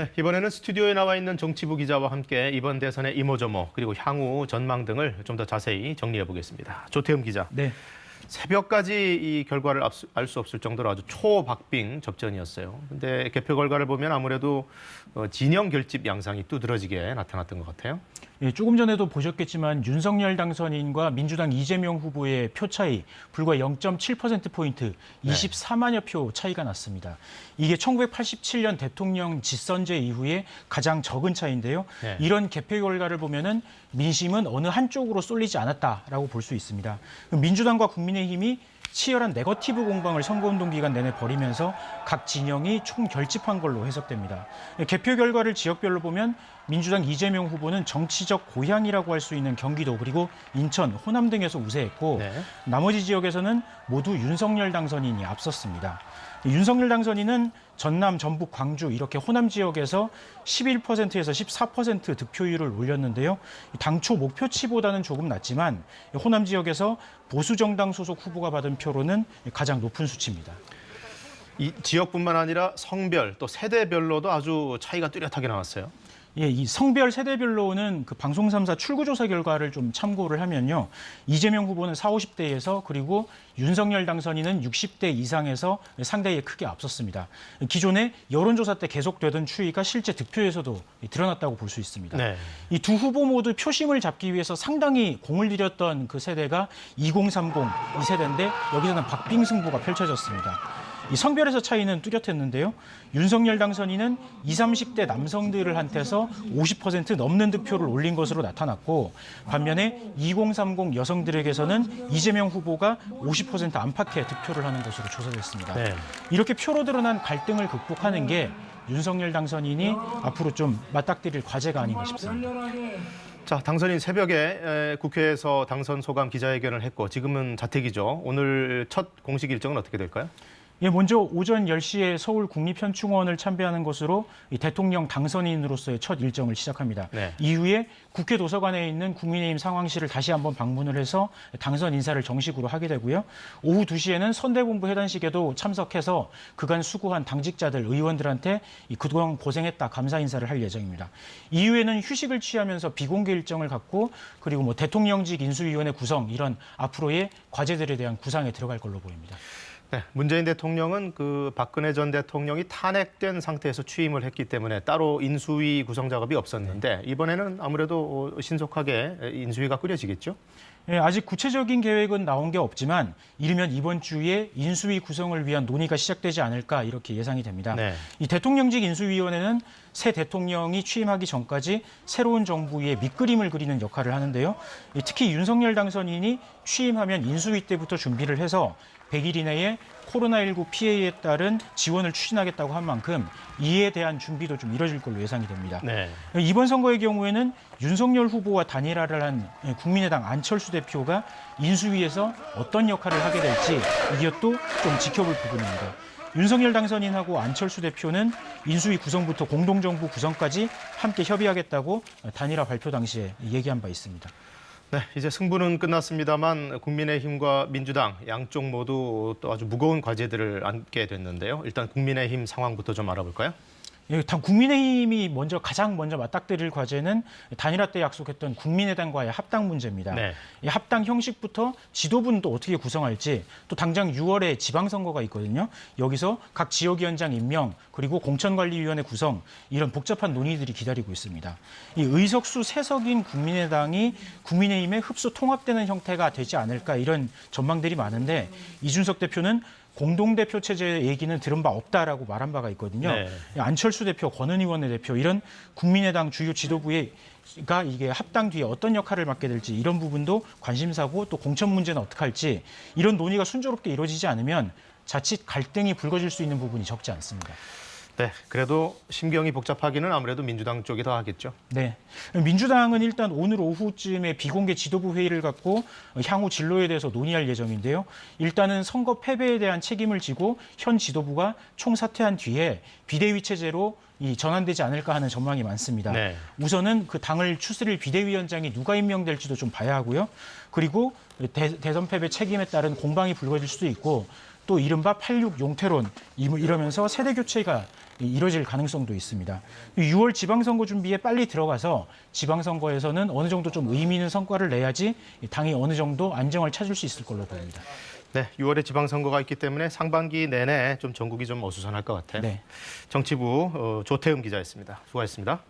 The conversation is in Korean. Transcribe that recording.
네, 이번에는 스튜디오에 나와 있는 정치부 기자와 함께 이번 대선의 이모저모 그리고 향후 전망 등을 좀 더 자세히 정리해 보겠습니다. 조태흠 기자. 네. 새벽까지 이 결과를 알 수 없을 정도로 아주 초박빙 접전이었어요. 근데 개표 결과를 보면 아무래도 진영 결집 양상이 두드러지게 나타났던 것 같아요. 예, 조금 전에도 보셨겠지만 윤석열 당선인과 민주당 이재명 후보의 표 차이 불과 0.7%포인트 24만여 표 차이가 났습니다. 이게 1987년 대통령 직선제 이후에 가장 적은 차이인데요. 네. 이런 개표 결과를 보면은 민심은 어느 한쪽으로 쏠리지 않았다라고 볼 수 있습니다. 민주당과 국민의힘이 치열한 네거티브 공방을 선거운동 기간 내내 벌이면서 각 진영이 총결집한 걸로 해석됩니다. 개표 결과를 지역별로 보면 민주당 이재명 후보는 정치적 고향이라고 할 수 있는 경기도 그리고 인천, 호남 등에서 우세했고 네. 나머지 지역에서는 모두 윤석열 당선인이 앞섰습니다. 윤석열 당선인은 전남, 전북, 광주 이렇게 호남 지역에서 11%에서 14% 득표율을 올렸는데요. 당초 목표치보다는 조금 낮지만 호남 지역에서 보수정당 소속 후보가 받은 표로는 가장 높은 수치입니다. 이 지역뿐만 아니라 성별 또 세대별로도 아주 차이가 뚜렷하게 나왔어요. 예, 이 성별 세대별로는 그 방송 3사 출구조사 결과를 좀 참고를 하면요. 이재명 후보는 40, 50대에서 그리고 윤석열 당선인은 60대 이상에서 상당히 크게 앞섰습니다. 기존에 여론조사 때 계속되던 추이가 실제 득표에서도 드러났다고 볼 수 있습니다. 네. 이 두 후보 모두 표심을 잡기 위해서 상당히 공을 들였던 그 세대가 2030 이 세대인데 여기서는 박빙 승부가 펼쳐졌습니다. 이 성별에서 차이는 뚜렷했는데요. 윤석열 당선인은 20, 30대 남성들을 한테서 50% 넘는 득표를 올린 것으로 나타났고 반면에 2030 여성들에게서는 이재명 후보가 50% 안팎의 득표를 하는 것으로 조사됐습니다. 네. 이렇게 표로 드러난 갈등을 극복하는 게 윤석열 당선인이 앞으로 좀 맞닥뜨릴 과제가 아닌가 싶습니다. 자, 당선인 새벽에 국회에서 당선 소감 기자회견을 했고 지금은 자택이죠. 오늘 첫 공식 일정은 어떻게 될까요? 예, 먼저 오전 10시에 서울 국립현충원을 참배하는 것으로 이 대통령 당선인으로서의 첫 일정을 시작합니다. 네. 이후에 국회 도서관에 있는 국민의힘 상황실을 다시 한번 방문을 해서 당선 인사를 정식으로 하게 되고요. 오후 2시에는 선대본부 해단식에도 참석해서 그간 수고한 당직자들, 의원들한테 그동안 고생했다 감사 인사를 할 예정입니다. 이후에는 휴식을 취하면서 비공개 일정을 갖고 그리고 뭐 대통령직 인수위원회 구성 이런 앞으로의 과제들에 대한 구상에 들어갈 걸로 보입니다. 네, 문재인 대통령은 그 박근혜 전 대통령이 탄핵된 상태에서 취임을 했기 때문에 따로 인수위 구성 작업이 없었는데 이번에는 아무래도 신속하게 인수위가 꾸려지겠죠? 예, 아직 구체적인 계획은 나온 게 없지만 이르면 이번 주에 인수위 구성을 위한 논의가 시작되지 않을까 이렇게 예상이 됩니다. 네. 이 대통령직 인수위원회는 새 대통령이 취임하기 전까지 새로운 정부의 밑그림을 그리는 역할을 하는데요. 특히 윤석열 당선인이 취임하면 인수위 때부터 준비를 해서 100일 이내에 코로나19 피해에 따른 지원을 추진하겠다고 한 만큼 이에 대한 준비도 좀 이뤄질 걸로 예상이 됩니다. 네. 이번 선거의 경우에는 윤석열 후보와 단일화를 한 국민의당 안철수 대표가 인수위에서 어떤 역할을 하게 될지 이것도 좀 지켜볼 부분입니다. 윤석열 당선인하고 안철수 대표는 인수위 구성부터 공동정부 구성까지 함께 협의하겠다고 단일화 발표 당시에 얘기한 바 있습니다. 네, 이제 승부는 끝났습니다만 국민의힘과 민주당 양쪽 모두 또 아주 무거운 과제들을 안게 됐는데요. 일단 국민의힘 상황부터 좀 알아볼까요? 예, 국민의힘이 가장 먼저 맞닥뜨릴 과제는 단일화 때 약속했던 국민의당과의 합당 문제입니다. 네. 이 합당 형식부터 지도부는 또 어떻게 구성할지 또 당장 6월에 지방선거가 있거든요. 여기서 각 지역위원장 임명 그리고 공천관리위원회 구성 이런 복잡한 논의들이 기다리고 있습니다. 이 의석수 3석인 국민의당이 국민의힘에 흡수 통합되는 형태가 되지 않을까 이런 전망들이 많은데 이준석 대표는 공동대표 체제 얘기는 들은 바 없다라고 말한 바가 있거든요. 네. 안철수 대표, 권은희 원내대표 이런 국민의당 주요 지도부가 이게 합당 뒤에 어떤 역할을 맡게 될지 이런 부분도 관심사고 또 공천 문제는 어떻게 할지 이런 논의가 순조롭게 이루어지지 않으면 자칫 갈등이 불거질 수 있는 부분이 적지 않습니다. 네, 그래도 심경이 복잡하기는 아무래도 민주당 쪽이 더 하겠죠. 네, 민주당은 일단 오늘 오후쯤에 비공개 지도부 회의를 갖고 향후 진로에 대해서 논의할 예정인데요. 일단은 선거 패배에 대한 책임을 지고 현 지도부가 총사퇴한 뒤에 비대위 체제로 전환되지 않을까 하는 전망이 많습니다. 네. 우선은 그 당을 추스릴 비대위원장이 누가 임명될지도 좀 봐야 하고요. 그리고 대선 패배 책임에 따른 공방이 불거질 수도 있고 또 이른바 86 용태론 이러면서 세대 교체가 이뤄질 가능성도 있습니다. 6월 지방선거 준비에 빨리 들어가서 지방선거에서는 어느 정도 좀 의미 있는 성과를 내야지 당이 어느 정도 안정을 찾을 수 있을 걸로 보입니다. 네, 6월에 지방선거가 있기 때문에 상반기 내내 좀 전국이 좀 어수선할 것 같아요. 네. 정치부 조태흠 기자였습니다. 수고하셨습니다.